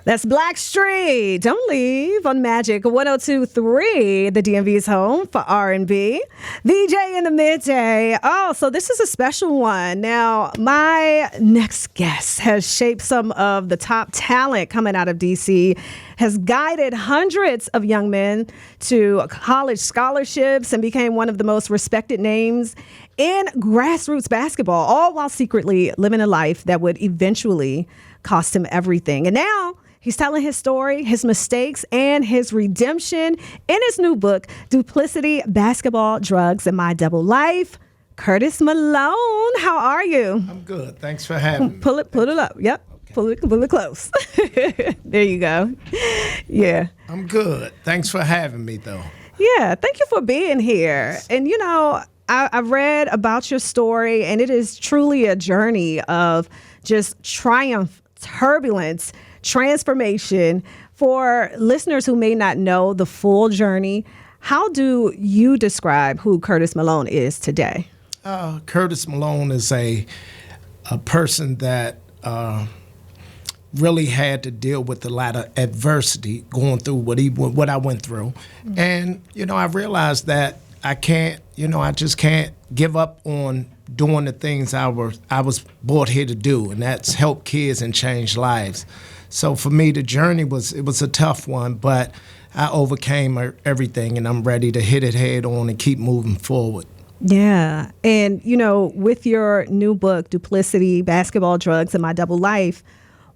That's Blackstreet. Don't leave on Majic 102.3, the DMV's home for R&B. VJ in the midday. Oh, so this is a special one. Now, my next guest has shaped some of the top talent coming out of D.C., has guided hundreds of young men to college scholarships, and became one of the most respected names in grassroots basketball, all while secretly living a life that would eventually cost him everything. And now he's telling his story, his mistakes, and his redemption in his new book, Duplicity, Basketball, Drugs, and My Double Life. Curtis Malone, how are you? I'm good. Thanks for having me. Pull it up. Yep. Okay. Pull it close. There you go. Yeah. I'm good. Thanks for having me, though. Yeah. Thank you for being here. And, you know, I read about your story, and it is truly a journey of just triumph, turbulence, transformation. For listeners who may not know the full journey, how do you describe who Curtis Malone is today? Curtis Malone is a person that really had to deal with a lot of adversity going through what I went through. Mm-hmm. And, you know, I realized that I just can't give up on doing the things I was brought here to do, and that's help kids and change lives. So for me, the journey was a tough one, but I overcame everything, and I'm ready to hit it head on and keep moving forward. Yeah. And, you know, with your new book, Duplicity, Basketball, Drugs, and My Double Life,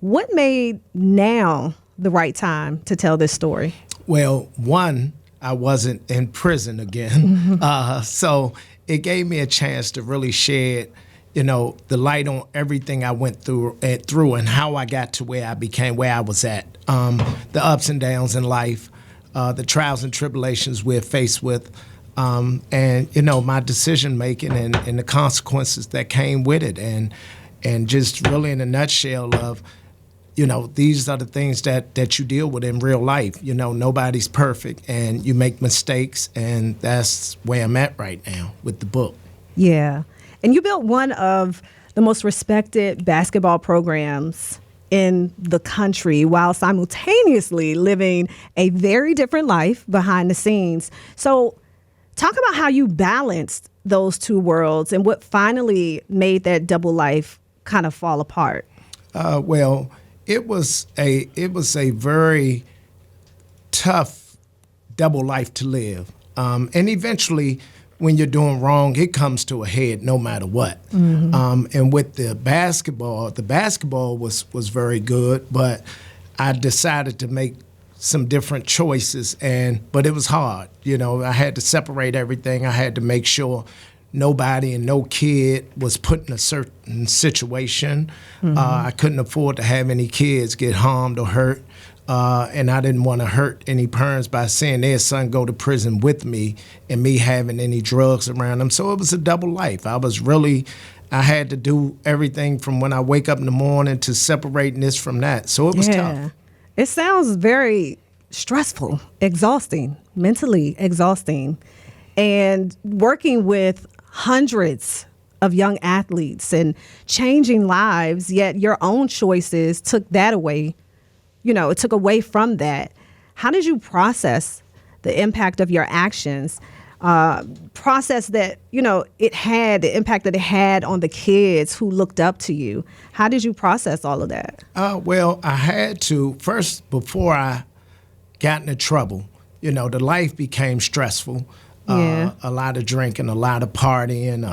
what made now the right time to tell this story? Well, one, I wasn't in prison again. So it gave me a chance to really shed, you know, the light on everything I went through and how I got to where I became, where I was at. The ups and downs in life, the trials and tribulations we're faced with, and, you know, my decision making and the consequences that came with it. And just really in a nutshell of, you know, these are the things that you deal with in real life. You know, nobody's perfect, and you make mistakes, and that's where I'm at right now with the book. Yeah. And you built one of the most respected basketball programs in the country while simultaneously living a very different life behind the scenes. So talk about how you balanced those two worlds and what finally made that double life kind of fall apart. Well, it was a very tough double life to live. And eventually, when you're doing wrong, it comes to a head no matter what. Mm-hmm. And with the basketball was very good, but I decided to make some different choices, but it was hard. You know, I had to separate everything. I had to make sure nobody and no kid was put in a certain situation. Mm-hmm. I couldn't afford to have any kids get harmed or hurt. And I didn't want to hurt any parents by seeing their son go to prison with me and me having any drugs around them. So it was a double life. I had to do everything from when I wake up in the morning to separating this from that. So it was tough. It sounds very stressful, exhausting, mentally exhausting. And working with hundreds of young athletes and changing lives, yet your own choices took that away. You know, it took away from that. How did you process the impact of your actions? Process that, you know, it had the impact that it had on the kids who looked up to you. How did you process all of that? Well, I had to first, before I got into trouble, you know, the life became stressful. A lot of drinking, a lot of partying,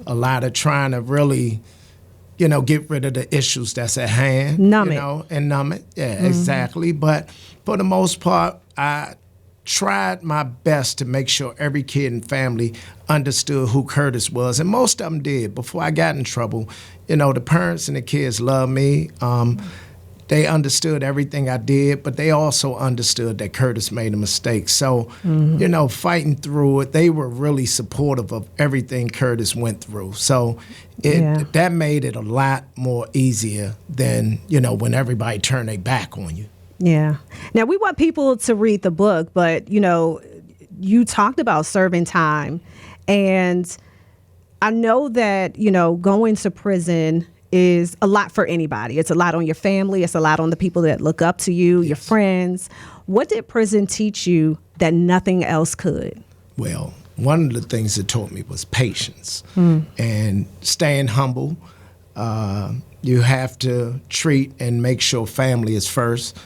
a lot of trying to really, you know, get rid of the issues that's at hand. Numb it. Yeah, mm-hmm. Exactly. But for the most part, I tried my best to make sure every kid and family understood who Curtis was. And most of them did. Before I got in trouble, you know, the parents and the kids loved me. They understood everything I did, but they also understood that Curtis made a mistake. So, mm-hmm. you know, fighting through it, they were really supportive of everything Curtis went through. So that made it a lot more easier than, you know, when everybody turned their back on you. Yeah. Now, we want people to read the book, but, you know, you talked about serving time. And I know that, you know, going to prison is a lot for anybody. It's a lot on your family. It's a lot on the people that look up to you, your friends. What did prison teach you that nothing else could? Well, one of the things it taught me was patience and staying humble. You have to treat and make sure family is first.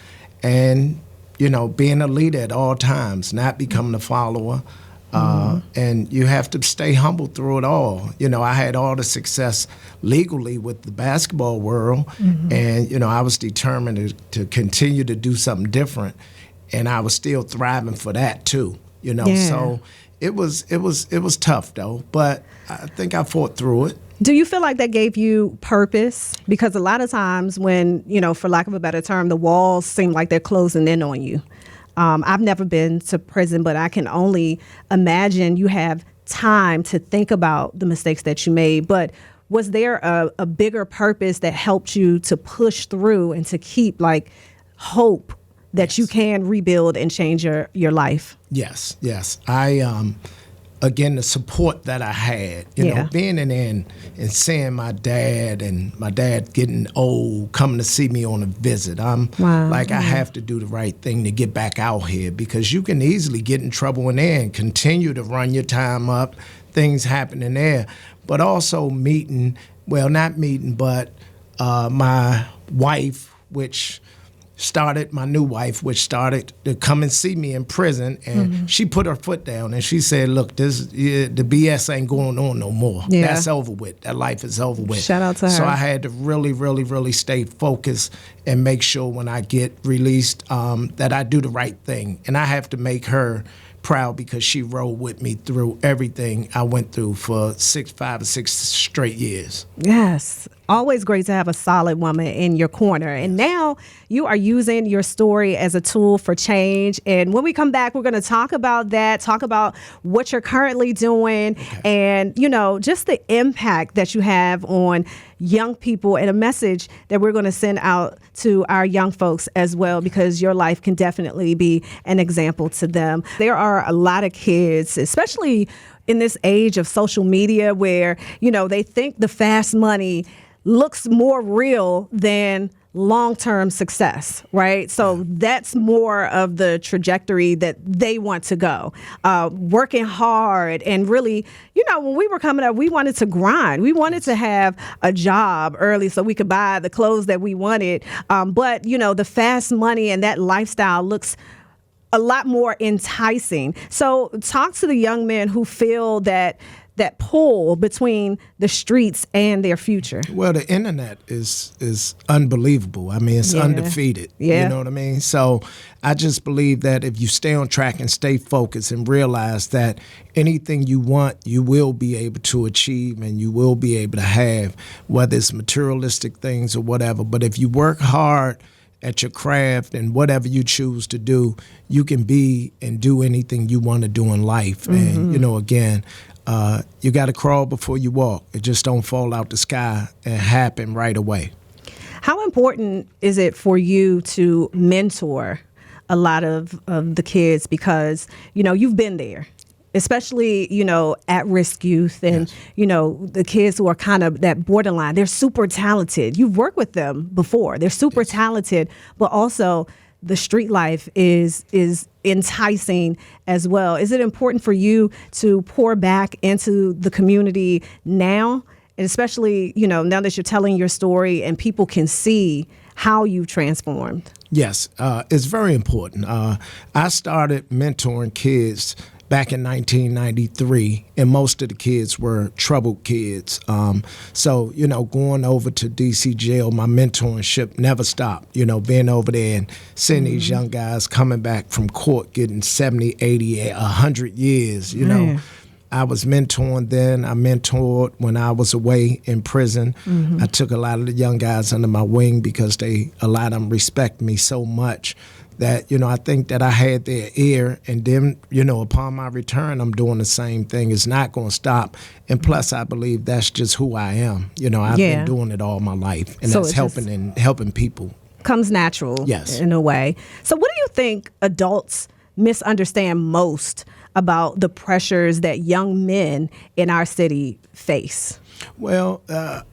And, being a leader at all times, not becoming a follower. And you have to stay humble through it all. I had all the success legally with the basketball world, and I was determined to continue to do something different, and I was still thriving for that too. So it was tough though, but I think I fought through it. Do you feel like that gave you purpose? Because a lot of times when, for lack of a better term, the walls seem like they're closing in on you. I've never been to prison, but I can only imagine you have time to think about the mistakes that you made. But was there a bigger purpose that helped you to push through and to keep hope that you can rebuild and change your life? Yes. Again, the support that I had, being in there and seeing my dad getting old, coming to see me on a visit. I have to do the right thing to get back out here, because you can easily get in trouble in there and continue to run your time up, things happen in there. But also my wife, my new wife, which started to come and see me in prison, and she put her foot down and she said, look, the BS ain't going on no more. Yeah. That's over with. That life is over with. Shout out to her. So I had to really, really, really stay focused and make sure when I get released that I do the right thing. And I have to make her proud, because she rode with me through everything I went through for 5 or 6 straight years. Yes. Always great to have a solid woman in your corner. And now you are using your story as a tool for change. And when we come back, we're going to talk about that, talk about what you're currently doing, and, just the impact that you have on young people, and a message that we're going to send out to our young folks as well, because your life can definitely be an example to them. There are a lot of kids, especially in this age of social media, where, they think the fast money looks more real than long-term success, right? So that's more of the trajectory that they want to go. Working hard, and really, when we were coming up, we wanted to grind. We wanted to have a job early so we could buy the clothes that we wanted. But, the fast money and that lifestyle looks a lot more enticing. So talk to the young men who feel that pull between the streets and their future. Well, the internet is unbelievable. I mean, it's undefeated. Yeah. You know what I mean? So I just believe that if you stay on track and stay focused and realize that anything you want, you will be able to achieve, and you will be able to have, whether it's materialistic things or whatever. But if you work hard at your craft and whatever you choose to do, you can be and do anything you want to do in life. And, again, you got to crawl before you walk. It just don't fall out the sky and happen right away. How important is it for you to mentor a lot of the kids? Because, you've been there, especially, at-risk youth and, the kids who are kind of that borderline. They're super talented. You've worked with them before. They're super talented, but also the street life is enticing as well. Is it important for you to pour back into the community now? And especially, now that you're telling your story and people can see how you transformed? Yes, it's very important. I started mentoring kids back in 1993, and most of the kids were troubled kids. So, going over to D.C. jail, my mentorship never stopped. Being over there and seeing these young guys coming back from court, getting 70, 80, 100 years, I was mentoring then. I mentored when I was away in prison. I took a lot of the young guys under my wing because a lot of them respect me so much that, I think that I had their ear. And then, upon my return, I'm doing the same thing. It's not going to stop. And plus, I believe that's just who I am. I've been doing it all my life. And so that's helping people. Comes natural, yes, in a way. So what do you think adults misunderstand most about the pressures that young men in our city face? Well,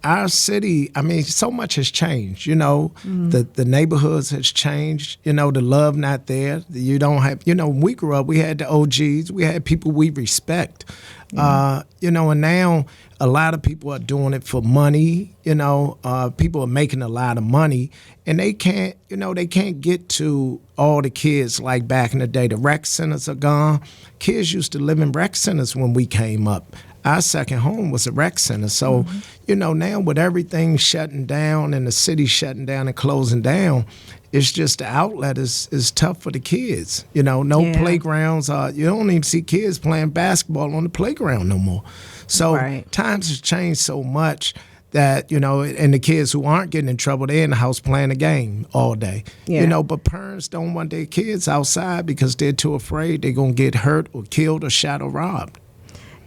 our city, I mean, so much has changed. You know, the neighborhoods has changed. You know, the love not there. You don't have, you know, when we grew up, we had the OGs. We had people we respect. You know, and now a lot of people are doing it for money. You know, people are making a lot of money, and they can't, you know, they can't get to all the kids like back in the day. The rec centers are gone. Kids used to live in rec centers when we came up. Our second home was a rec center. So, you know, now with everything shutting down and the city shutting down and closing down, it's just the outlet is tough for the kids. You know, no playgrounds. You don't even see kids playing basketball on the playground no more. So times have changed so much that, you know, and the kids who aren't getting in trouble, they're in the house playing a game all day. You know, but parents don't want their kids outside because they're too afraid they're going to get hurt or killed or shot or robbed.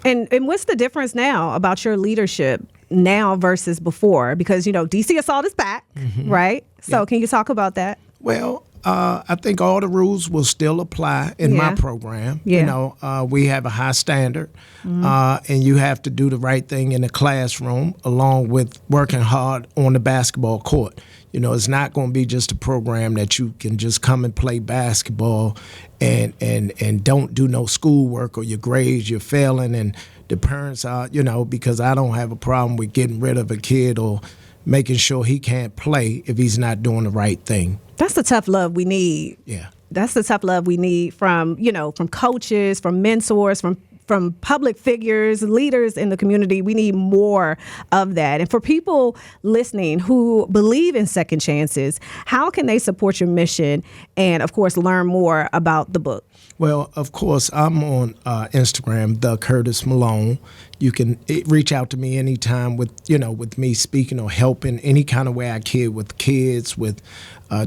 And what's the difference now about your leadership now versus before? Because, you know, DC Assault is back, right? So can you talk about that? Well, I think all the rules will still apply in my program. You know, we have a high standard, and you have to do the right thing in the classroom along with working hard on the basketball court. You know, it's not going to be just a program that you can just come and play basketball and don't do no schoolwork or your grades, you're failing, and the parents are, you know, because I don't have a problem with getting rid of a kid or making sure he can't play if he's not doing the right thing. That's the tough love we need. Yeah. That's the tough love we need from, you know, from coaches, from mentors, from public figures, leaders in the community. We need more of that. And for people listening who believe in second chances, how can they support your mission and, of course, learn more about the book? Well, of course, I'm on Instagram, the Curtis Malone. You can reach out to me anytime with, you know, with me speaking or helping any kind of way I can with kids, with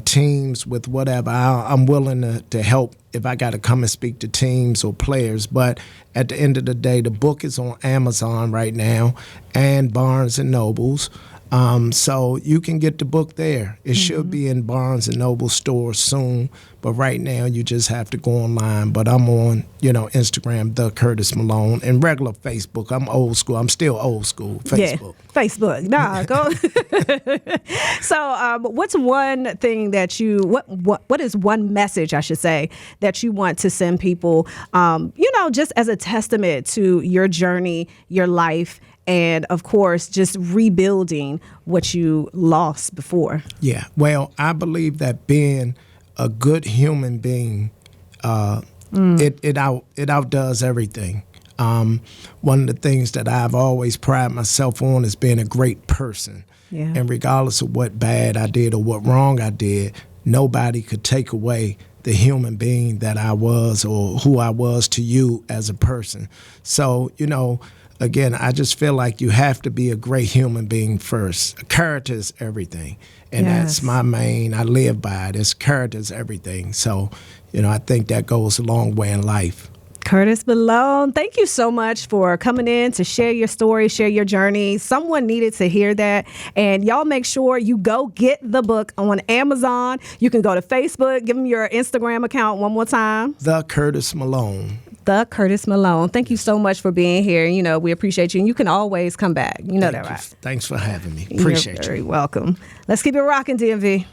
teams, with whatever. I'm willing to help if I got to come and speak to teams or players. But at the end of the day, the book is on Amazon right now and Barnes and Nobles. So you can get the book there. It should be in Barnes and Noble stores soon, but right now you just have to go online. But I'm on, you know, Instagram, the Curtis Malone, and regular Facebook. I'm old school. I'm still old school. Facebook. Yeah, Facebook. Nah, go. So, what's one thing that you what is one message I should say that you want to send people? You know, just as a testament to your journey, your life. And, of course, just rebuilding what you lost before. Yeah. Well, I believe that being a good human being, it outdoes everything. One of the things that I've always prided myself on is being a great person. Yeah. And regardless of what bad I did or what wrong I did, nobody could take away the human being that I was or who I was to you as a person. So, you know, again, I just feel like you have to be a great human being first. Character is everything. And that's my main, I live by it. It's character is everything. So, you know, I think that goes a long way in life. Curtis Malone, thank you so much for coming in to share your story, share your journey. Someone needed to hear that. And y'all make sure you go get the book on Amazon. You can go to Facebook. Give them your Instagram account one more time. The Curtis Malone. The Curtis Malone. Thank you so much for being here. You know, we appreciate you. And you can always come back. You know that, right? Thanks for having me. Appreciate you. You're very welcome. Let's keep it rocking, DMV.